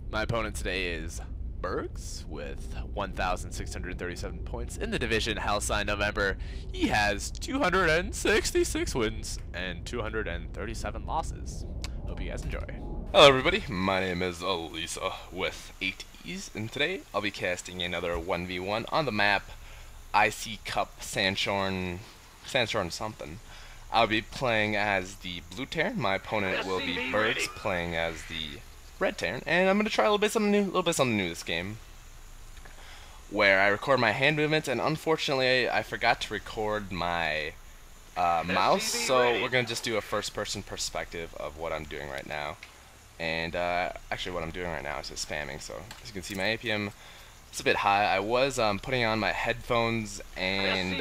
My opponent today is Bergz with 1,637 points in the division Hellsign November. He has 266 wins and 237 losses. Hope you guys enjoy. Hello everybody, my name is ALEEEEEEESA with 8 E's, and today I'll be casting another 1v1 on the map IC Cup Sandstorm something. I'll be playing as the blue Terran. My opponent will be Bergz playing as the red Terran, and I'm gonna try a little bit something new this game, where I record my hand movements, and unfortunately I forgot to record my mouse, so we're gonna just do a first-person perspective of what I'm doing right now. And actually what I'm doing right now is just spamming, so as you can see my APM is a bit high. I was putting on my headphones and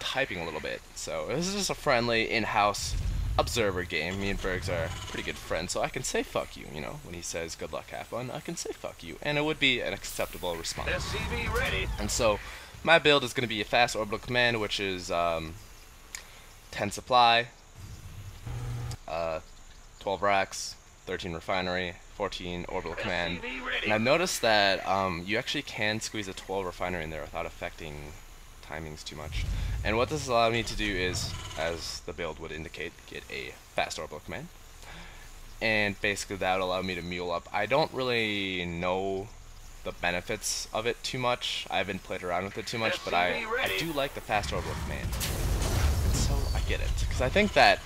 typing a little bit, so this is just a friendly in-house observer game. Me and Bergz are pretty good friends, so I can say fuck you, you know, when he says good luck, have fun, I can say fuck you, and it would be an acceptable response. And so my build is going to be a fast orbital command, which is 10 supply, 12 racks, 13 refinery, 14 orbital command. And I've noticed that you actually can squeeze a 12 refinery in there without affecting timings too much. And what this allows me to do is, as the build would indicate, get a fast orbital command. And basically that would allow me to mule up. I don't really know the benefits of it too much. I haven't played around with it too much, but I do like the fast orbital command. And so I get it, because I think that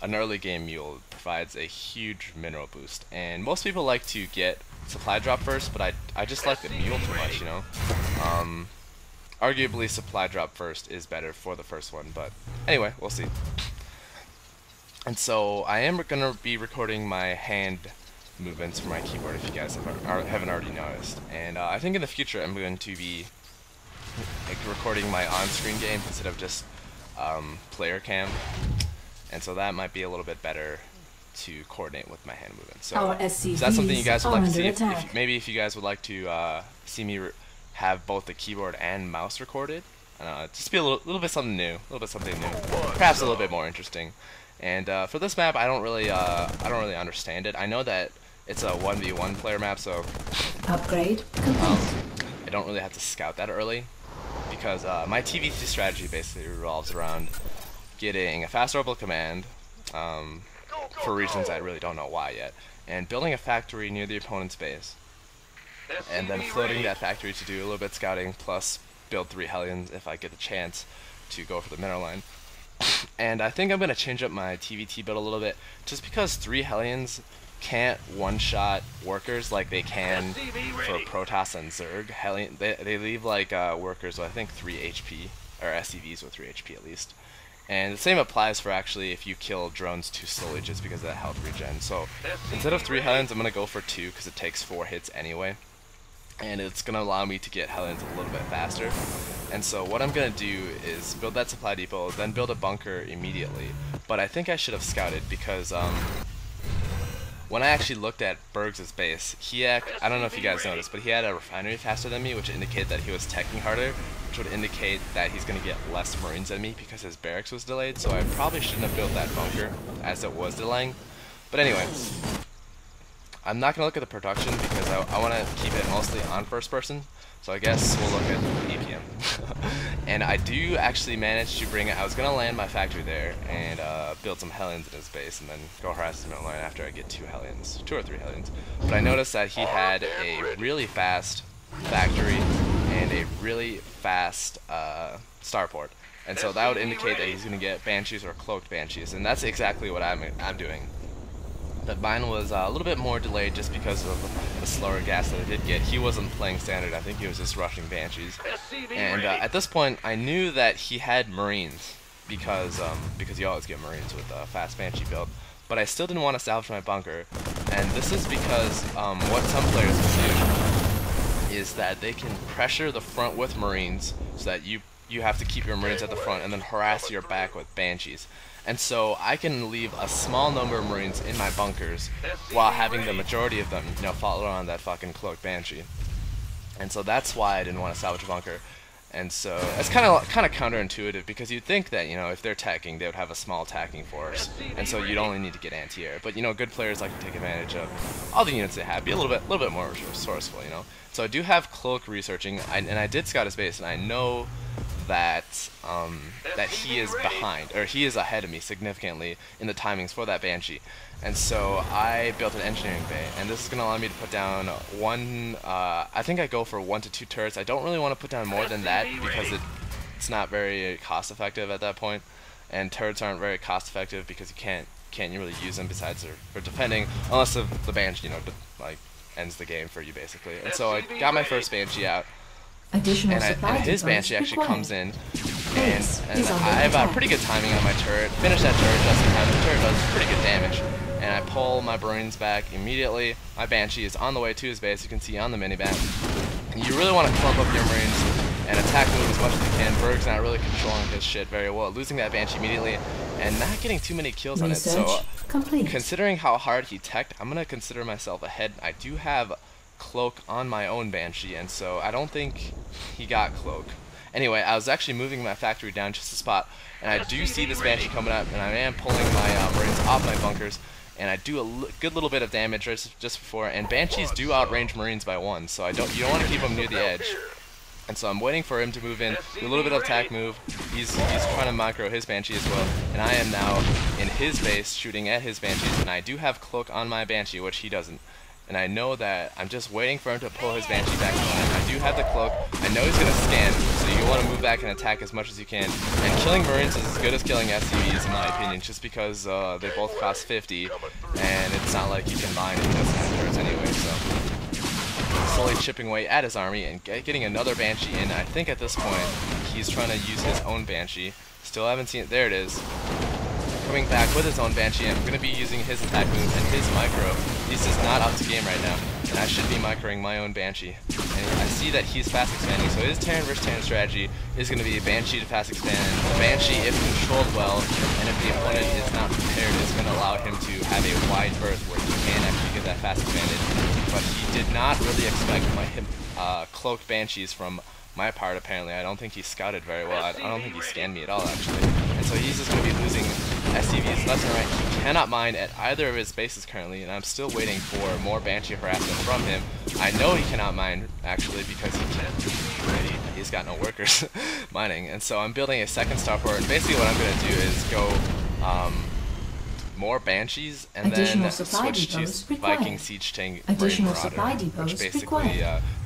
an early game mule provides a huge mineral boost, and most people like to get supply drop first, but I just like the mule too much, you know. Arguably supply drop first is better for the first one, but anyway, we'll see. And so I am gonna be recording my hand movements for my keyboard, if you guys haven't already noticed. And I think in the future I'm going to be recording my on-screen game instead of just player cam. And so that might be a little bit better to coordinate with my hand movement. So is that something you guys would like to see? Maybe if you guys would like to see me have both the keyboard and mouse recorded, just be a little bit something new, perhaps a little bit more interesting. And for this map, I don't really understand it. I know that it's a 1v1 player map, so upgrade complete. I don't really have to scout that early, because my TVT strategy basically revolves around getting a fast orbital command, for reasons I really don't know why yet, and building a factory near the opponent's base, and then floating that factory to do a little bit scouting, plus build 3 Hellions if I get the chance to go for the mineral line. And I think I'm going to change up my TVT build a little bit, just because 3 Hellions can't one-shot workers like they can for Protoss and Zerg. Hellion, they leave like workers with I think 3 HP, or SCVs with 3 HP at least. And the same applies for actually if you kill drones too slowly, just because of that health regen. So instead of 3 Hellions, I'm going to go for 2, because it takes 4 hits anyway. And it's going to allow me to get Hellions a little bit faster. And so what I'm going to do is build that supply depot, then build a bunker immediately. But I think I should have scouted, because when I actually looked at Bergz' base, I don't know if you guys noticed, but he had a refinery faster than me, which indicated that he was teching harder, which would indicate that he's going to get less Marines than me because his barracks was delayed. So I probably shouldn't have built that bunker, as it was delaying. But anyway, I'm not going to look at the production, because I want to keep it mostly on first person. So I guess we'll look at APM. And I do actually manage to bring it. I was going to land my factory there and build some Hellions in his base, and then go harass his middle line after I get 2 or 3 Hellions. But I noticed that he had a really fast factory and a really fast starport. And so that would indicate that he's going to get Banshees or cloaked Banshees, and that's exactly what I'm doing. But mine was a little bit more delayed just because of the slower gas that I did get. He wasn't playing standard, I think he was just rushing Banshees. And at this point, I knew that he had Marines, because you always get Marines with a fast Banshee build. But I still didn't want to salvage my bunker, and this is because what some players can do is that they can pressure the front with Marines, so that you have to keep your Marines at the front and then harass your back with Banshees. And so I can leave a small number of Marines in my bunkers while having the majority of them, you know, follow around that fucking cloaked Banshee. And so that's why I didn't want to salvage a bunker. And so it's kind of counterintuitive, because you'd think that, you know, if they're attacking, they would have a small attacking force, and so you'd only need to get anti-air. But, you know, good players like to take advantage of all the units they have, be a little bit more resourceful, you know. So I do have Cloak researching, and I did scout his base, and I know that that he is behind, or he is ahead of me significantly in the timings for that Banshee. And so I built an engineering bay, and this is going to allow me to put down I think I go for 1 to 2 turrets. I don't really want to put down more than that, because it's not very cost effective at that point, and turrets aren't very cost effective because you can't really use them besides for defending, unless the Banshee, you know, like ends the game for you basically. And so I got my first Banshee out. And his Banshee actually comes in, and I have pretty good timing on my turret. Finish that turret just in time. The turret does pretty good damage, and I pull my Marines back immediately. My Banshee is on the way to his base, you can see on the minimap. And you really want to clump up your Marines and attack move as much as you can. Bergz not really controlling his shit very well, losing that Banshee immediately and not getting too many kills on it. So considering how hard he teched, I'm going to consider myself ahead. I do have Cloak on my own Banshee, and so I don't think he got Cloak. Anyway, I was actually moving my factory down just a spot, and I do see this Banshee coming up, and I am pulling my Marines off my bunkers, and I do a good little bit of damage just before, and Banshees do outrange Marines by 1, so you don't want to keep them near the edge. And so I'm waiting for him to move in, do a little bit of attack move. He's trying to micro his Banshee as well, and I am now in his base shooting at his Banshees, and I do have Cloak on my Banshee, which he doesn't. And I know that I'm just waiting for him to pull his Banshee back in line. I do have the Cloak. I know he's going to scan, so you want to move back and attack as much as you can. And killing Marines is as good as killing SCVs in my opinion, just because they both cost 50, and it's not like you can mine if he doesn't have turrets anyway, so. Slowly chipping away at his army and getting another Banshee in. I think at this point, he's trying to use his own Banshee. Still haven't seen it. There it is. Coming back with his own Banshee, and I'm going to be using his attack move and his micro. He's just not up to game right now, and I should be microing my own Banshee. And I see that he's fast expanding, so his Terran versus Terran strategy is going to be a Banshee to fast expand. The Banshee, if controlled well, and if the opponent is not prepared, is going to allow him to have a wide berth where he can actually get that fast advantage. But he did not really expect my cloaked Banshees from my part, apparently. I don't think he scouted very well. I don't think he scanned me at all, actually. And so he's just going to be losing SCVs left and right. He cannot mine at either of his bases currently, and I'm still waiting for more Banshee harassment from him. I know he cannot mine, actually, because he's got no workers mining. And so I'm building a second starport, and basically what I'm going to do is go more Banshees, and then switch to Viking Siege Tank Marine Marauder, which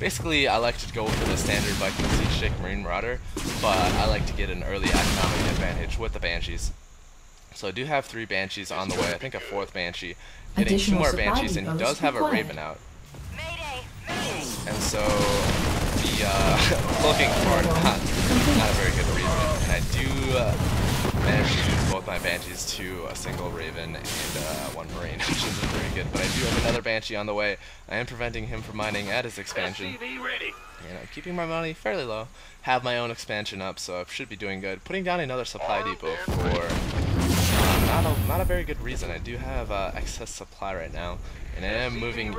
basically I like to go for the standard Viking Siege Tank Marine Marauder, but I like to get an early economic advantage with the Banshees. So I do have 3 Banshees on the way, I think a 4th Banshee, getting 2 more Banshees, and he does have a Raven out. And so the cloaking for not a very good reason, and I do managed to use both my Banshees to a single Raven and 1 Marine, which isn't very good. But I do have another Banshee on the way. I am preventing him from mining at his expansion. And I'm keeping my money fairly low. Have my own expansion up, so I should be doing good. Putting down another supply depot for not a very good reason. I do have excess supply right now, and I am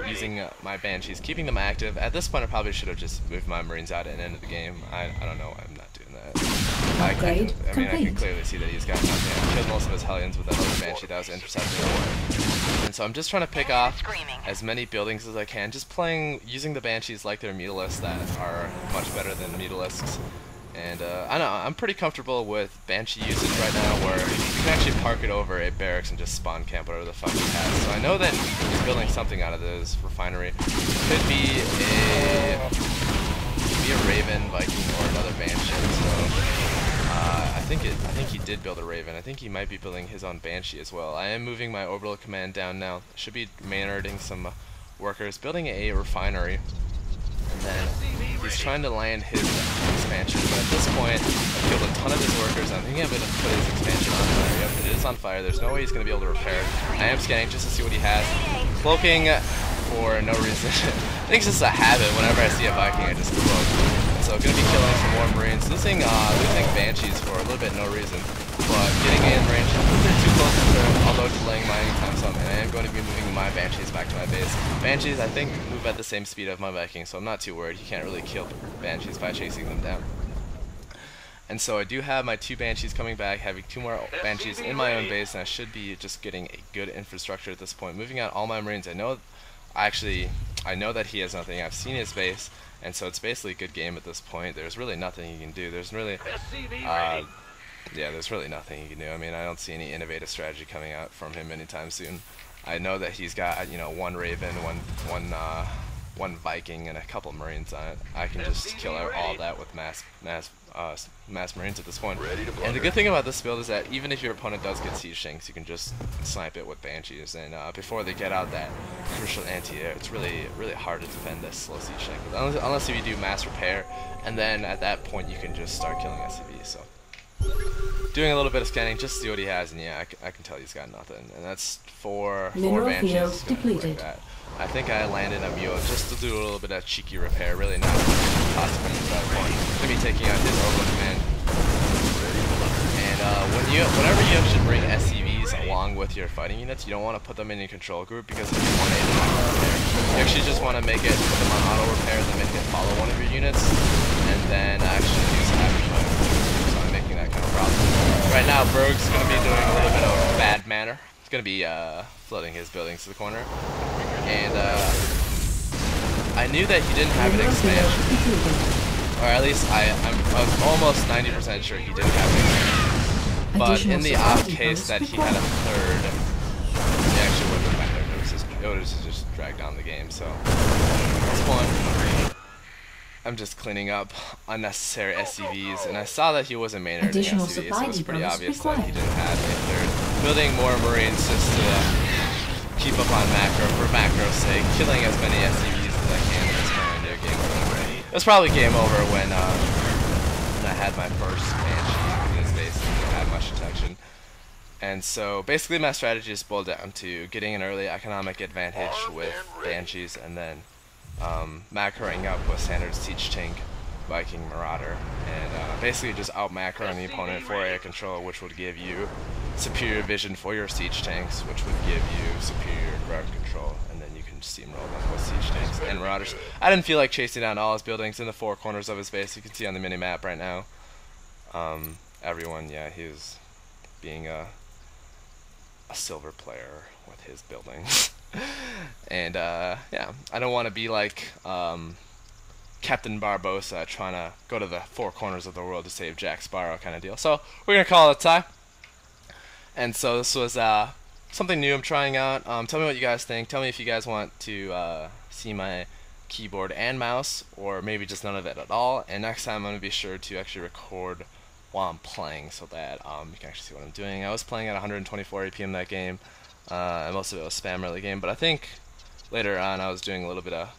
using my Banshees, keeping them active. At this point, I probably should have just moved my Marines out and ended the game. I don't know. I'm not doing that. I can clearly see that he's got nothing. I killed most of his Hellions with that other Banshee that was intercepting. And so I'm just trying to pick off as many buildings as I can, just using the Banshees like they're Mutalisks that are much better than Mutalisks. And I know, I'm pretty comfortable with Banshee usage right now, where you can actually park it over a barracks and just spawn camp whatever the fuck he has. So I know that he's building something out of this refinery. Could be a Raven, Viking, or another Banshee. So I think he did build a Raven. I think he might be building his own Banshee as well. I am moving my orbital command down now. Should be Maynarding some workers, building a refinery. And then he's trying to land his expansion, but at this point, I've killed a ton of his workers. I'm thinking I'm going to put his expansion on fire. Yep, it is on fire. There's no way he's going to be able to repair it. I am scanning just to see what he has. Cloaking for no reason. I think it's just a habit. Whenever I see a Viking, I just cloak. So I'm going to be killing some more Marines, losing Banshees for a little bit no reason, but getting in range a little bit too close to her, although delaying mining time some, and I am going to be moving my Banshees back to my base. Banshees, I think, move at the same speed of my Vikings, so I'm not too worried. You can't really kill Banshees by chasing them down. And so I do have my 2 Banshees coming back, having 2 more Banshees in my own base, and I should be just getting a good infrastructure at this point. Moving out all my Marines, I know that he has nothing. I've seen his base, and so it's basically a good game at this point. There's really nothing he can do. There's really, there's really nothing he can do. I mean, I don't see any innovative strategy coming out from him anytime soon. I know that he's got, you know, 1 Raven, one Viking, and a couple Marines on it. I can just kill all that with mass Marines at this point. And the good thing about this build is that even if your opponent does get siege tanks, you can just snipe it with Banshees. And before they get out that crucial anti-air, it's really hard to defend this slow siege tank, unless if you do mass repair, and then at that point you can just start killing SCVs. So doing a little bit of scanning just to see what he has, and yeah, I can tell he's got nothing. And that's four Banshees. Depleted. I think I landed a Mule just to do a little bit of cheeky repair, really not possible at that point. Gonna be taking out his Orbital Command. And whenever you should bring SCVs along with your fighting units, you don't want to put them in your control group, because if you want to repair, you actually just want to put them on auto repair, then make it follow one of your units, and then actually use average fire. So I'm making that kind of problem. Right now, Bergz is gonna be doing a little bit of bad manner. He's gonna be flooding his buildings to the corner. And I knew that he didn't have an expansion, or at least I was almost 90% sure he didn't have an expansion. But in the off case that he had a third, he actually wouldn't have mattered. It would have just dragged down the game. So this one, I'm just cleaning up unnecessary SCVs, and I saw that he wasn't main herding SCVs, so it's pretty obvious that he didn't have a third. Building more Marines just to keep up on macro for macro's sake, killing as many SCVs as I can. That's going to game over. It was probably game over when I had my first Banshee in his base and didn't have much detection. And so basically my strategy is boiled down to getting an early economic advantage with Banshees, and then macroing up with standard siege tank, Viking, Marauder, and basically just out macroing the opponent for air control, which would give you superior vision for your siege tanks, which would give you superior ground control, and then you can steamroll them with siege tanks and Marauders. I didn't feel like chasing down all his buildings in the 4 corners of his base. You can see on the mini map right now. Everyone, yeah, he was being a silver player with his buildings. And yeah, I don't want to be like Captain Barbossa trying to go to the 4 corners of the world to save Jack Sparrow kind of deal. So we're gonna call it a tie. And so this was something new I'm trying out. Tell me what you guys think. Tell me if you guys want to see my keyboard and mouse, or maybe just none of it at all. And next time I'm going to be sure to actually record while I'm playing, so that you can actually see what I'm doing. I was playing at 124 APM that game. And most of it was spam early game, but I think later on I was doing a little bit of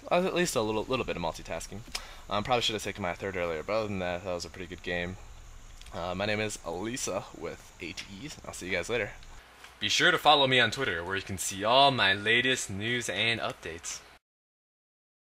at least a little bit of multitasking. Probably should have taken my third earlier, but other than that, that was a pretty good game. My name is ALEEEEEEESA with 8 E's. I'll see you guys later. Be sure to follow me on Twitter, where you can see all my latest news and updates.